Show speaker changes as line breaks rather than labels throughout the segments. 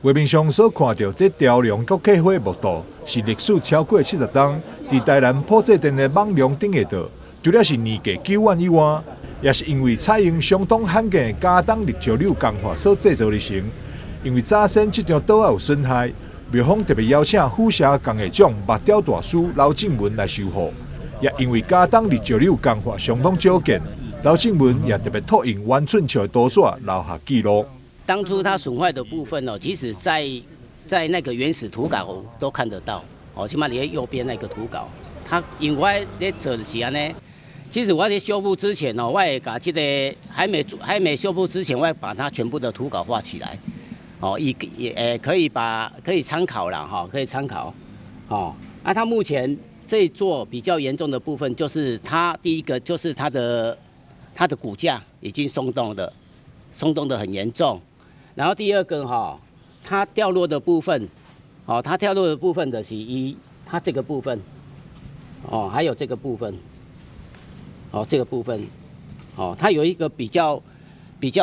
画面上所看到这雕梁国刻花木道是历史超过70吨，伫台南普济镇的艋梁顶下道，除了是年价9万以外，也是因为采用相当罕见的加当立石榴工法所制造而成。因为早先这张岛有损害，庙方特别邀请虎社工艺奖木雕大师刘正文来修复。也因为加当立石榴工法相当少见，刘正文也特别拓印弯寸桥的图纸留下记录。
当初它损坏的部分哦，即使在那个原始图稿都看得到哦，起码你的右边那个图稿，它因为在做的是安呢。其实我在修复之前哦，我也把这个还没修复之前，我也把它全部的图稿画起来，哦，也可以参考啦哈，可以参考，哦，那它目前这一座比较严重的部分，就是它第一个就是它的骨架已经松动的很严重。然后第二个哈，它掉落的部分，哦，它掉落的部分的是它这个部分，哦，还有这个部分，哦，这个部分，哦，它有一个比较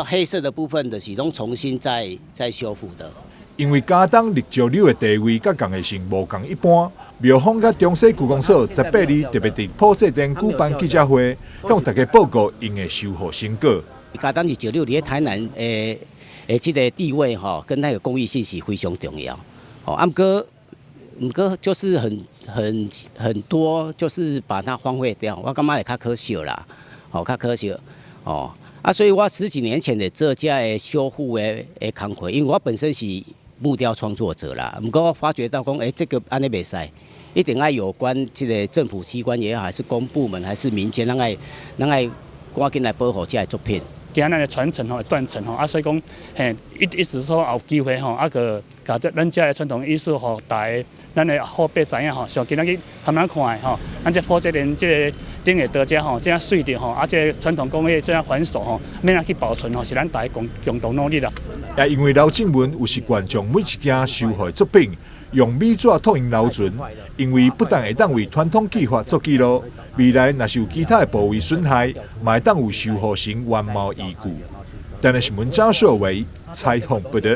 黑色的部分的是都重新再修复的。
因为加当立石榴的地位甲工艺性无共一般，庙方甲中西区公所18日特别伫普济镇举办记者会，向大家报告因的修复成果。
加当立石榴伫台南这个地位哈，跟那个公益性是非常重要。哦，不过就是很多就是把它荒废掉，我感觉也较可惜啦，哦，较可惜哦。所以我10几年前的这家的修复的工课，因为我本身是木雕创作者啦，不过我发觉到讲，这个安尼袂使，一定要有关这个政府机关也好，还是公部门，还是民间，咱爱赶紧来保护这个作品。
惊咱的传承吼会断层吼，所以讲，一直说有机会吼，个甲咱遮的传统艺术吼，咱的后辈知影吼，上今仔日他们看的吼，咱这普济镇这个顶下道遮吼，这样水的吼，这传统工艺这样繁琐吼，免去保存吼，是咱大家共同努力啦。
也因为刘正文有习惯将每一件修复的作品用米纸拓印留存，因为不但会当为传统技法做记录，未来若是有其他的部位损害，嘛会当有修复成原貌依据。但是新闻张硕维采访报道。